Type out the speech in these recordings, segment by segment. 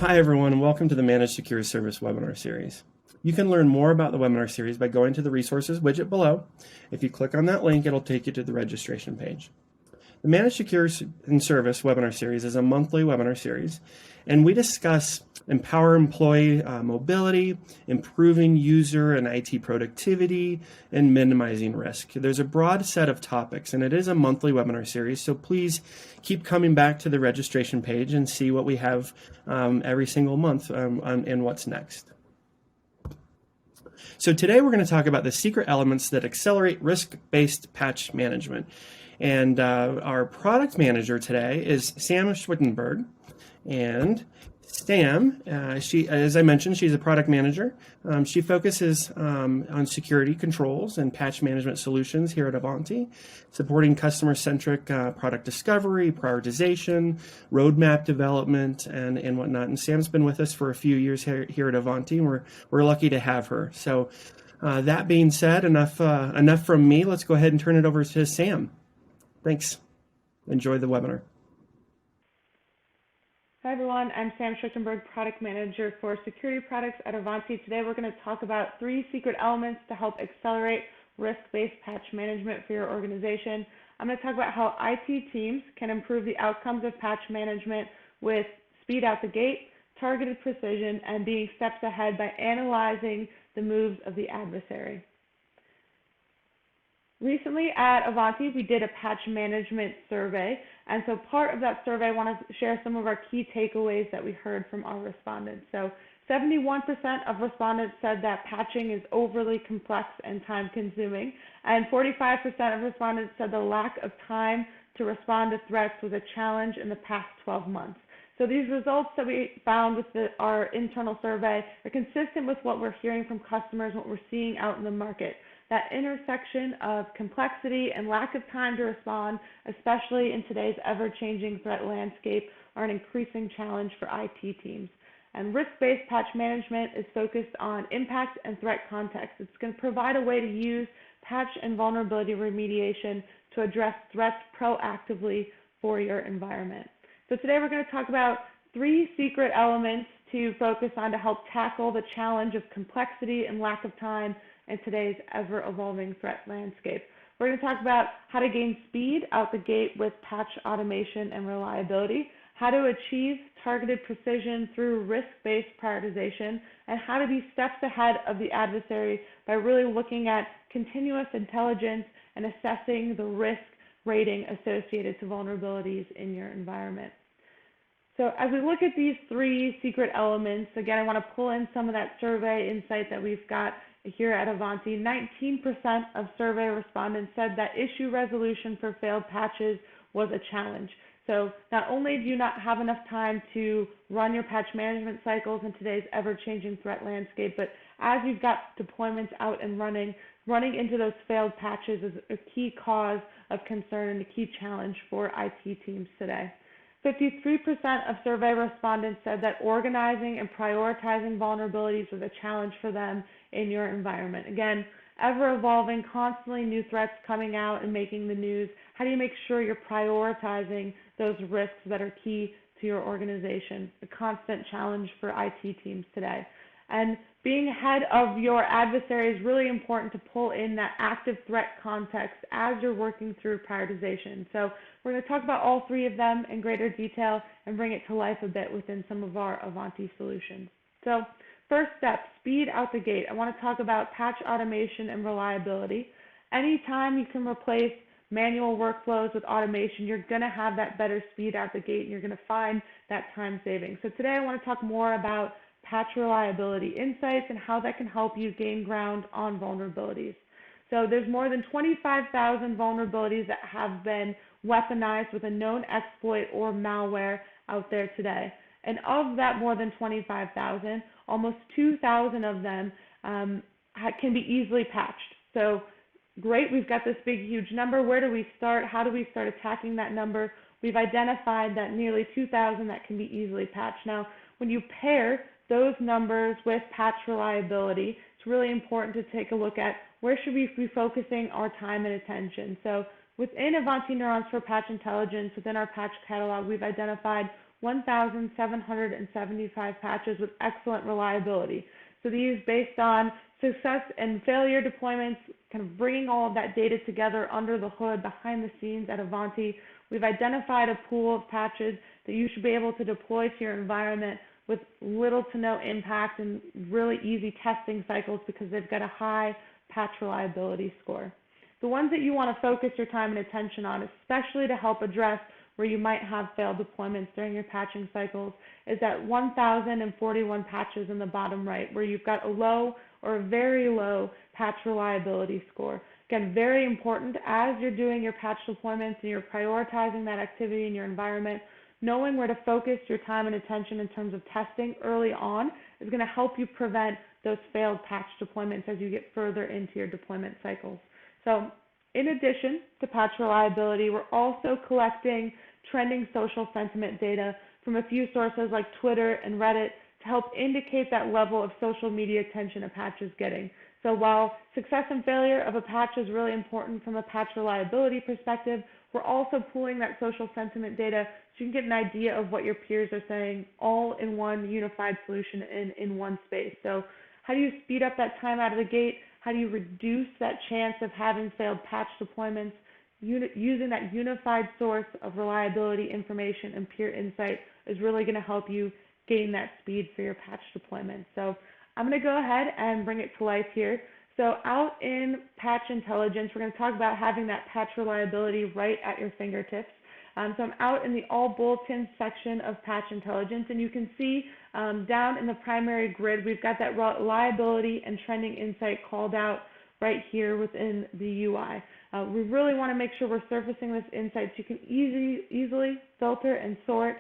Hi everyone, and welcome to the Managed Secure Service webinar series. You can learn more about the webinar series by going to the resources widget below. If you click on that link, it'll take you to the registration page. The Managed Secure and Service webinar series is a monthly webinar series, and we discuss empower employee mobility, improving user and IT productivity, and minimizing risk. There's a broad set of topics, and it is a monthly webinar series, so please keep coming back to the registration page and see what we have every single month and what's next. So today we're going to talk about the secret elements that accelerate risk-based patch management. And our product manager today is Sam Schwittenberg. And Sam, as I mentioned, she's a product manager. She focuses on security controls and patch management solutions here at Ivanti, supporting customer-centric product discovery, prioritization, roadmap development, and whatnot. And Sam's been with us for a few years here at Ivanti, and we're lucky to have her. So that being said, enough from me. Let's go ahead and turn it over to Sam. Thanks. Enjoy the webinar. Hi everyone, I'm Sam Schwittenberg, Product Manager for Security Products at Ivanti. Today we're going to talk about 3 secret elements to help accelerate risk-based patch management for your organization. I'm going to talk about how IT teams can improve the outcomes of patch management with speed out the gate, targeted precision, and being steps ahead by analyzing the moves of the adversary. Recently at Ivanti, we did a patch management survey, and so part of that survey, I want to share some of our key takeaways that we heard from our respondents. So 71% of respondents said that patching is overly complex and time-consuming, and 45% of respondents said the lack of time to respond to threats was a challenge in the past 12 months. So these results that we found with our internal survey are consistent with what we're hearing from customers, what we're seeing out in the market. That intersection of complexity and lack of time to respond, especially in today's ever-changing threat landscape, are an increasing challenge for IT teams. And risk-based patch management is focused on impact and threat context. It's going to provide a way to use patch and vulnerability remediation to address threats proactively for your environment. So today we're going to talk about 3 secret elements to focus on to help tackle the challenge of complexity and lack of time in today's ever-evolving threat landscape. We're going to talk about how to gain speed out the gate with patch automation and reliability, how to achieve targeted precision through risk-based prioritization, and how to be steps ahead of the adversary by really looking at continuous intelligence and assessing the risk rating associated to vulnerabilities in your environment. So as we look at these 3 secret elements, again, I want to pull in some of that survey insight that we've got here at Ivanti. 19% of survey respondents said that issue resolution for failed patches was a challenge. So not only do you not have enough time to run your patch management cycles in today's ever-changing threat landscape, but as you've got deployments out and running into those failed patches is a key cause of concern and a key challenge for IT teams today. 53% of survey respondents said that organizing and prioritizing vulnerabilities was a challenge for them in your environment. Again, ever-evolving, constantly new threats coming out and making the news. How do you make sure you're prioritizing those risks that are key to your organization? A constant challenge for IT teams today. And being ahead of your adversary is really important to pull in that active threat context as you're working through prioritization. So we're going to talk about all 3 of them in greater detail and bring it to life a bit within some of our Ivanti solutions. So first step, speed out the gate. I want to talk about patch automation and reliability. Anytime you can replace manual workflows with automation, you're going to have that better speed out the gate and you're going to find that time saving. So today I want to talk more about patch reliability insights and how that can help you gain ground on vulnerabilities. So there's more than 25,000 vulnerabilities that have been weaponized with a known exploit or malware out there today. And of that more than 25,000, almost 2,000 of them can be easily patched. So great, we've got this big, huge number. Where do we start? How do we start attacking that number? We've identified that nearly 2,000 that can be easily patched. Now, when you pair those numbers with patch reliability, it's really important to take a look at where should we be focusing our time and attention. So within Ivanti Neurons for Patch Intelligence, within our patch catalog, we've identified 1,775 patches with excellent reliability. So these based on success and failure deployments, kind of bringing all of that data together under the hood, behind the scenes at Ivanti. We've identified a pool of patches that you should be able to deploy to your environment with little to no impact and really easy testing cycles because they've got a high patch reliability score. The ones that you want to focus your time and attention on, especially to help address where you might have failed deployments during your patching cycles, is that 1,041 patches in the bottom right, where you've got a low or a very low patch reliability score. Again, very important as you're doing your patch deployments and you're prioritizing that activity in your environment. Knowing where to focus your time and attention in terms of testing early on is going to help you prevent those failed patch deployments as you get further into your deployment cycles. So in addition to patch reliability, we're also collecting trending social sentiment data from a few sources like Twitter and Reddit to help indicate that level of social media attention a patch is getting. So while success and failure of a patch is really important from a patch reliability perspective, we're also pooling that social sentiment data so you can get an idea of what your peers are saying all in one unified solution in one space. So how do you speed up that time out of the gate? How do you reduce that chance of having failed patch deployments? Using that unified source of reliability information and peer insight is really going to help you gain that speed for your patch deployment. So I'm going to go ahead and bring it to life here. So out in Patch Intelligence, we're going to talk about having that patch reliability right at your fingertips. So I'm out in the All Bulletins section of Patch Intelligence, and you can see down in the primary grid, we've got that reliability and trending insight called out right here within the UI. We really want to make sure we're surfacing this insight so you can easily filter and sort,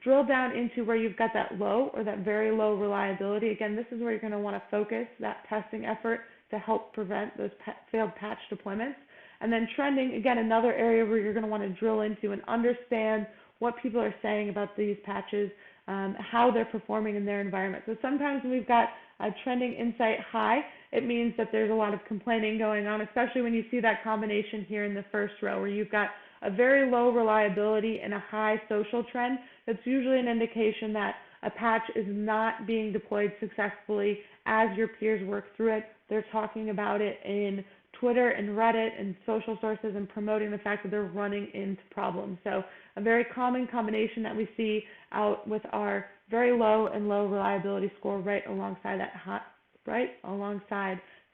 drill down into where you've got that low or that very low reliability. Again, this is where you're going to want to focus that testing effort to help prevent those failed patch deployments. And then trending, again, another area where you're going to want to drill into and understand what people are saying about these patches, how they're performing in their environment. So sometimes when we've got a trending insight high, it means that there's a lot of complaining going on, especially when you see that combination here in the first row where you've got a very low reliability and a high social trend. That's usually an indication that a patch is not being deployed successfully as your peers work through it. They're talking about it in Twitter and Reddit and social sources and promoting the fact that they're running into problems. So a very common combination that we see out with our very low and low reliability score right alongside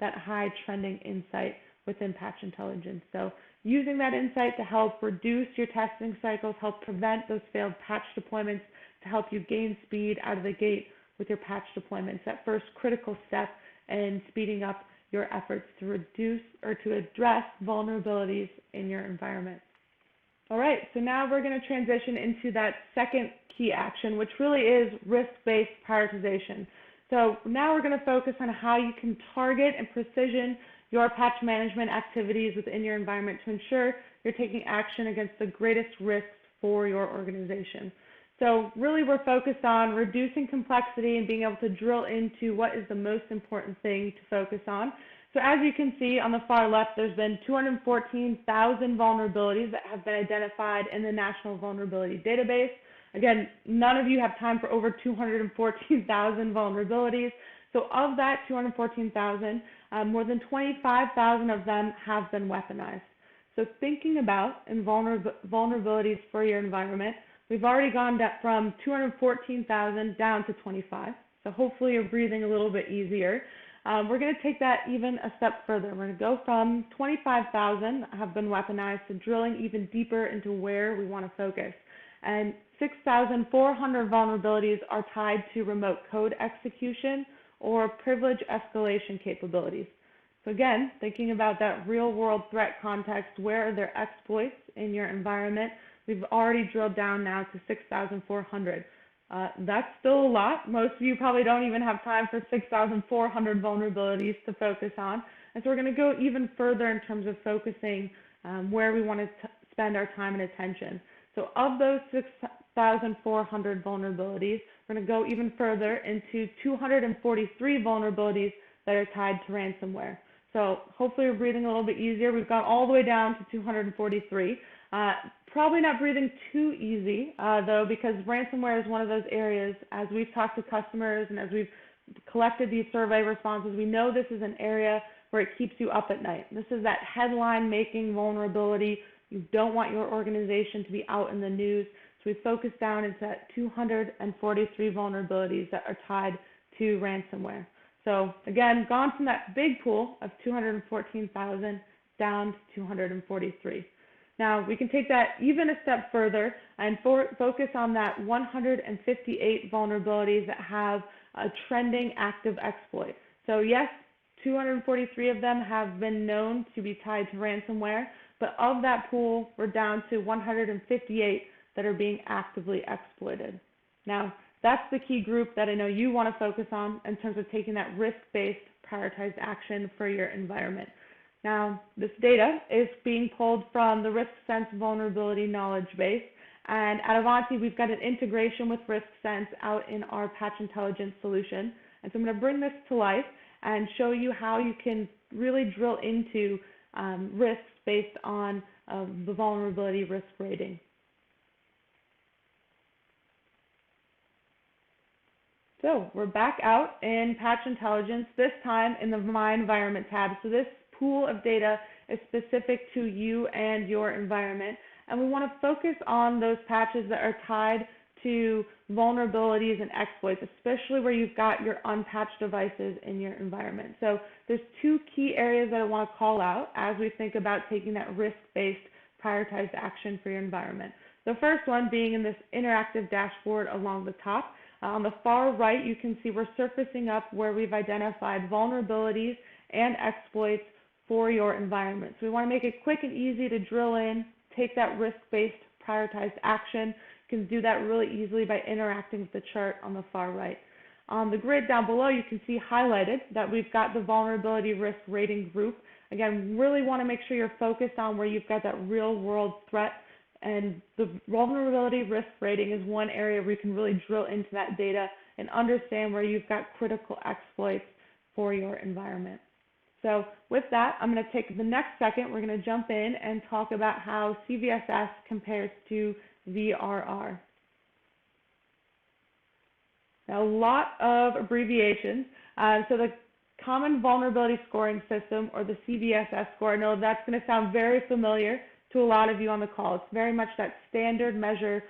that high trending insight within Patch Intelligence. So using that insight to help reduce your testing cycles, help prevent those failed patch deployments, to help you gain speed out of the gate with your patch deployments, that first critical step in speeding up your efforts to reduce or to address vulnerabilities in your environment. All right, so now we're going to transition into that second key action, which really is risk-based prioritization. So now we're going to focus on how you can target and precision your patch management activities within your environment to ensure you're taking action against the greatest risks for your organization. So really we're focused on reducing complexity and being able to drill into what is the most important thing to focus on. So as you can see on the far left, there's been 214,000 vulnerabilities that have been identified in the National Vulnerability Database. Again, none of you have time for over 214,000 vulnerabilities. So of that 214,000, more than 25,000 of them have been weaponized. So thinking about vulnerabilities for your environment, we've already gone from 214,000 down to 25. So hopefully you're breathing a little bit easier. We're going to take that even a step further. We're going to go from 25,000 have been weaponized to drilling even deeper into where we want to focus. And 6,400 vulnerabilities are tied to remote code execution or privilege escalation capabilities. So again, thinking about that real world threat context, where are there exploits in your environment? We've already drilled down now to 6,400. That's still a lot. Most of you probably don't even have time for 6,400 vulnerabilities to focus on. And so we're going to go even further in terms of focusing where we want to spend our time and attention. So of those 6,400 vulnerabilities, we're going to go even further into 243 vulnerabilities that are tied to ransomware. So hopefully you're breathing a little bit easier. We've gone all the way down to 243. Probably not breathing too easy, though, because ransomware is one of those areas, as we've talked to customers and as we've collected these survey responses, we know this is an area where it keeps you up at night. This is that headline-making vulnerability. You don't want your organization to be out in the news. So we focus down into that 243 vulnerabilities that are tied to ransomware. So again, gone from that big pool of 214,000 down to 243. Now we can take that even a step further and focus on that 158 vulnerabilities that have a trending active exploit. So yes, 243 of them have been known to be tied to ransomware, but of that pool, we're down to 158 that are being actively exploited. Now, that's the key group that I know you want to focus on in terms of taking that risk-based prioritized action for your environment. Now, this data is being pulled from the RiskSense vulnerability knowledge base, and at Ivanti, we've got an integration with RiskSense out in our patch intelligence solution. And so I'm going to bring this to life and show you how you can really drill into risks based on the vulnerability risk rating. So we're back out in Patch Intelligence, this time in the My Environment tab. So this pool of data is specific to you and your environment. And we want to focus on those patches that are tied to vulnerabilities and exploits, especially where you've got your unpatched devices in your environment. So there's two key areas that I want to call out as we think about taking that risk-based prioritized action for your environment. The first one being in this interactive dashboard along the top. On the far right, you can see we're surfacing up where we've identified vulnerabilities and exploits for your environment. So we want to make it quick and easy to drill in, take that risk-based prioritized action. You can do that really easily by interacting with the chart on the far right. On the grid down below, you can see highlighted that we've got the vulnerability risk rating group. Again, really want to make sure you're focused on where you've got that real-world threat. And the vulnerability risk rating is one area where you can really drill into that data and understand where you've got critical exploits for your environment. So with that, I'm going to take the next second. We're going to jump in and talk about how CVSS compares to VRR. Now, a lot of abbreviations. So the Common Vulnerability Scoring System, or the CVSS score, I know that's going to sound very familiar to a lot of you on the call. It's very much that standard measure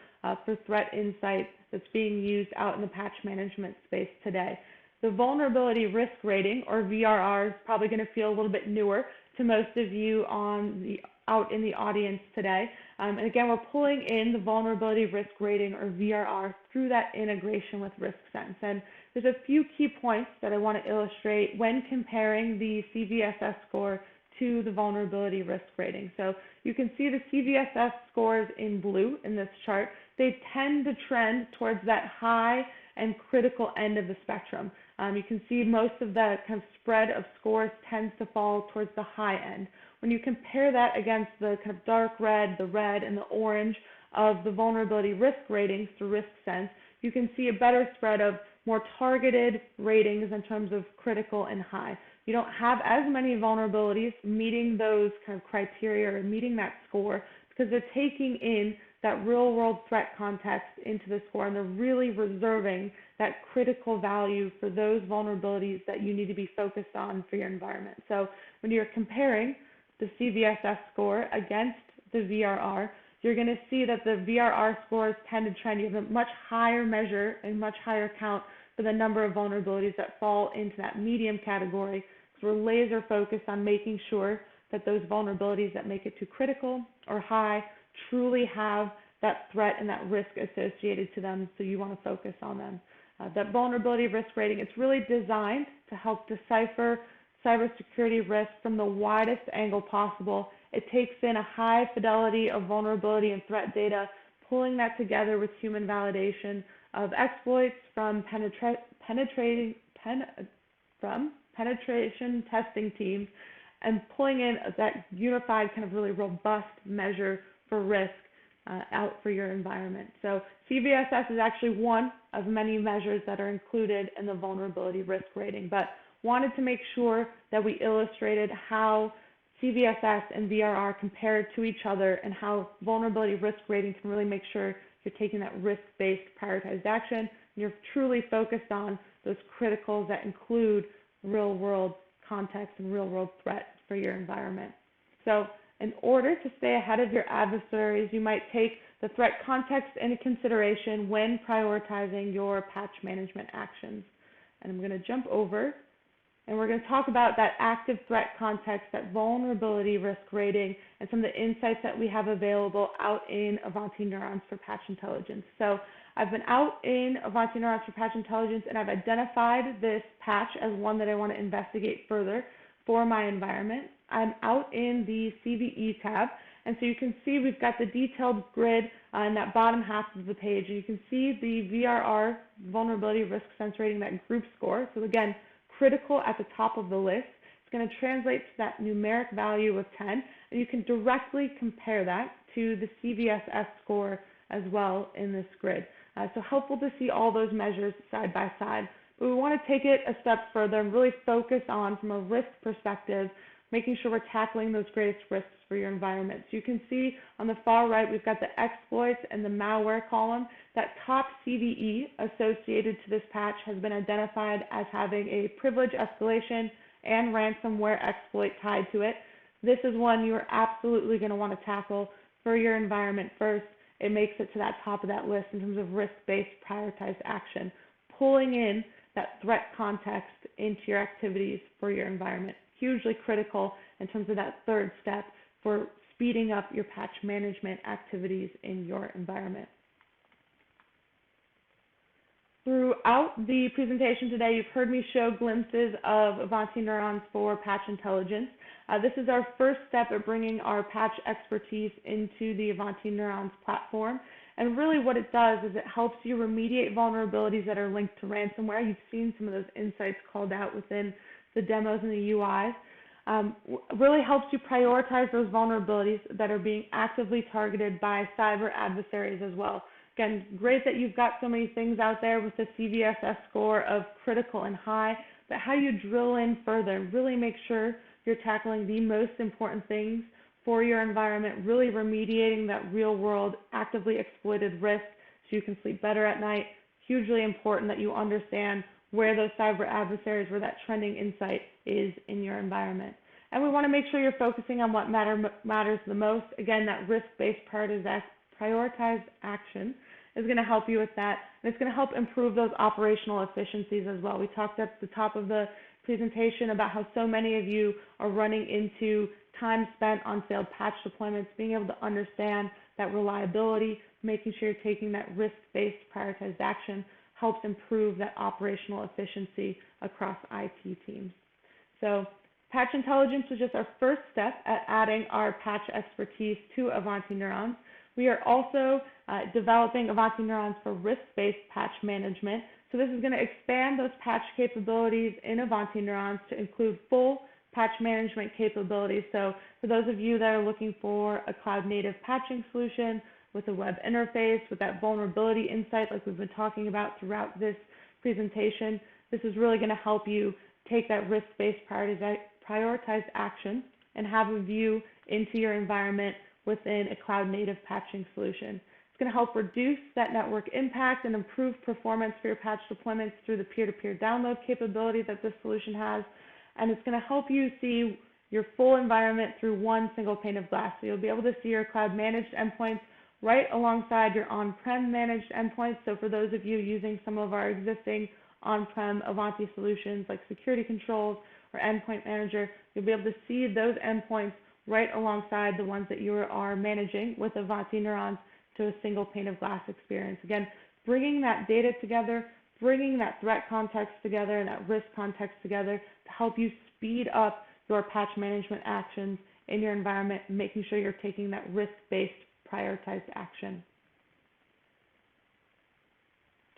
for threat insight that's being used out in the patch management space today. The vulnerability risk rating, or VRR, is probably going to feel a little bit newer to most of you out in the audience today. And again, we're pulling in the vulnerability risk rating, or VRR, through that integration with RiskSense. And there's a few key points that I want to illustrate when comparing the CVSS score to the vulnerability risk rating. So you can see the CVSS scores in blue in this chart. They tend to trend towards that high and critical end of the spectrum. You can see most of the kind of spread of scores tends to fall towards the high end. When you compare that against the kind of dark red, the red, and the orange of the vulnerability risk ratings through RiskSense, you can see a better spread of more targeted ratings in terms of critical and high. You don't have as many vulnerabilities meeting those kind of criteria or meeting that score because they're taking in that real-world threat context into the score, and they're really reserving that critical value for those vulnerabilities that you need to be focused on for your environment. So when you're comparing the CVSS score against the VRR, you're going to see that the VRR scores tend to trend. You have a much higher measure and much higher count for the number of vulnerabilities that fall into that medium category. So we're laser focused on making sure that those vulnerabilities that make it too critical or high truly have that threat and that risk associated to them, so you want to focus on them. That vulnerability risk rating, it's really designed to help decipher cybersecurity risk from the widest angle possible. It takes in a high fidelity of vulnerability and threat data, pulling that together with human validation of exploits from penetration testing teams, and pulling in that unified kind of really robust measure for risk out for your environment. So CVSS is actually one of many measures that are included in the vulnerability risk rating, but wanted to make sure that we illustrated how CVSS and VRR compared to each other, and how vulnerability risk rating can really make sure you're taking that risk-based prioritized action, and you're truly focused on those criticals that include real-world context and real-world threat for your environment. So in order to stay ahead of your adversaries, you might take the threat context into consideration when prioritizing your patch management actions. And I'm going to jump over, and we're going to talk about that active threat context, that vulnerability risk rating, and some of the insights that we have available out in Ivanti Neurons for Patch Intelligence. So I've been out in Ivanti Neurons for Patch Intelligence, and I've identified this patch as one that I want to investigate further for my environment. I'm out in the CVE tab, and so you can see we've got the detailed grid in that bottom half of the page, and you can see the VRR, vulnerability risk sense rating, that group score. So again, critical at the top of the list. It's going to translate to that numeric value of 10, and you can directly compare that to the CVSS score as well in this grid. So helpful to see all those measures side by side. But we want to take it a step further and really focus on, from a risk perspective, making sure we're tackling those greatest risks for your environment. So you can see on the far right, we've got the exploits and the malware column. That top CVE associated to this patch has been identified as having a privilege escalation and ransomware exploit tied to it. This is one you're absolutely going to want to tackle for your environment first. It makes it to that top of that list in terms of risk-based prioritized action, pulling in that threat context into your activities for your environment. Hugely critical in terms of that third step for speeding up your patch management activities in your environment. Throughout the presentation today, you've heard me show glimpses of Ivanti Neurons for Patch Intelligence. This is our first step at bringing our patch expertise into the Ivanti Neurons platform. And really what it does is it helps you remediate vulnerabilities that are linked to ransomware. You've seen some of those insights called out within the demos and the UIs. Really helps you prioritize those vulnerabilities that are being actively targeted by cyber adversaries as well. Again, great that you've got so many things out there with the CVSS score of critical and high, but how you drill in further and really make sure you're tackling the most important things for your environment, really remediating that real world actively exploited risk so you can sleep better at night. Hugely important that you understand where those cyber adversaries, where that trending insight is in your environment. And we want to make sure you're focusing on what matters the most. Again, that risk-based prioritized action is going to help you with that, and it's going to help improve those operational efficiencies as well. We talked at the top of the presentation about how so many of you are running into time spent on failed patch deployments. Being able to understand that reliability, making sure you're taking that risk-based prioritized action helps improve that operational efficiency across IT teams. So Patch Intelligence was just our first step at adding our patch expertise to Ivanti Neurons. We are also developing Ivanti Neurons for risk-based patch management. So this is going to expand those patch capabilities in Ivanti Neurons to include full patch management capabilities. So for those of you that are looking for a cloud-native patching solution with a web interface, with that vulnerability insight like we've been talking about throughout this presentation, this is really going to help you take that risk-based prioritized action and have a view into your environment within a cloud-native patching solution. It's going to help reduce that network impact and improve performance for your patch deployments through the peer-to-peer download capability that this solution has. And it's going to help you see your full environment through one single pane of glass. So you'll be able to see your cloud-managed endpoints right alongside your on-prem managed endpoints. So for those of you using some of our existing on-prem Ivanti solutions like security controls or endpoint manager, you'll be able to see those endpoints right alongside the ones that you are managing with Ivanti Neurons to a single pane of glass experience. Again, bringing that data together, bringing that threat context together and that risk context together to help you speed up your patch management actions in your environment, making sure you're taking that risk-based prioritized action.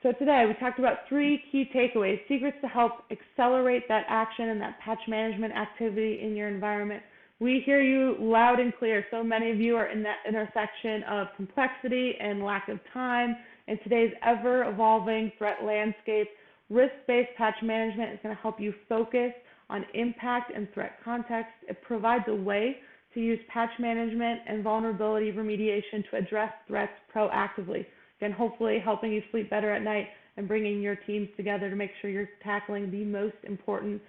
So today we talked about 3 key takeaways, secrets to help accelerate that action and that patch management activity in your environment. We hear you loud and clear. So many of you are in that intersection of complexity and lack of time. In today's ever-evolving threat landscape, risk-based patch management is going to help you focus on impact and threat context. It provides a way to use patch management and vulnerability remediation to address threats proactively. Again, hopefully helping you sleep better at night and bringing your teams together to make sure you're tackling the most important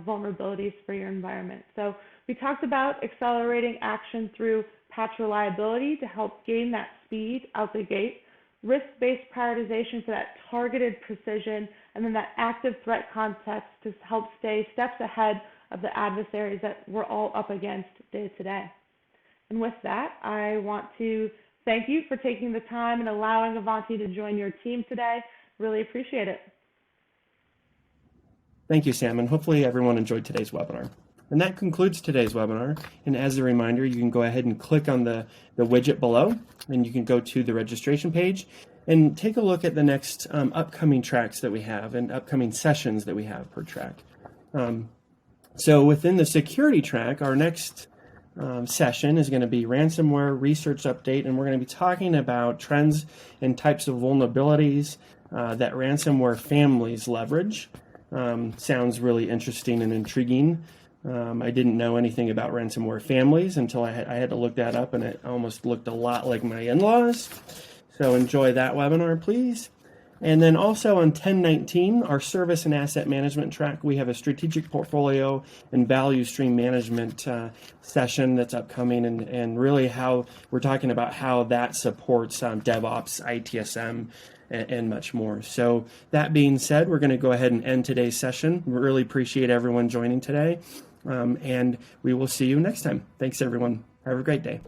vulnerabilities for your environment. So we talked about accelerating action through patch reliability to help gain that speed out the gate, risk-based prioritization for that targeted precision, and then that active threat context to help stay steps ahead of the adversaries that we're all up against day to day. And with that, I want to thank you for taking the time and allowing Ivanti to join your team today. Really appreciate it. Thank you, Sam, and hopefully everyone enjoyed today's webinar. And that concludes today's webinar. And as a reminder, you can go ahead and click on the widget below, and you can go to the registration page and take a look at the next upcoming tracks that we have and upcoming sessions that we have per track. So within the security track, our next session is going to be ransomware research update, and we're going to be talking about trends and types of vulnerabilities that ransomware families leverage. Sounds really interesting and intriguing. I didn't know anything about ransomware families until I had to look that up, and it almost looked a lot like my in-laws. So enjoy that webinar, please. And then also on 1019, our service and asset management track, we have a strategic portfolio and value stream management session that's upcoming, and really how we're talking about how that supports DevOps, ITSM, and much more. So that being said, we're going to go ahead and end today's session. We really appreciate everyone joining today, and we will see you next time. Thanks, everyone. Have a great day.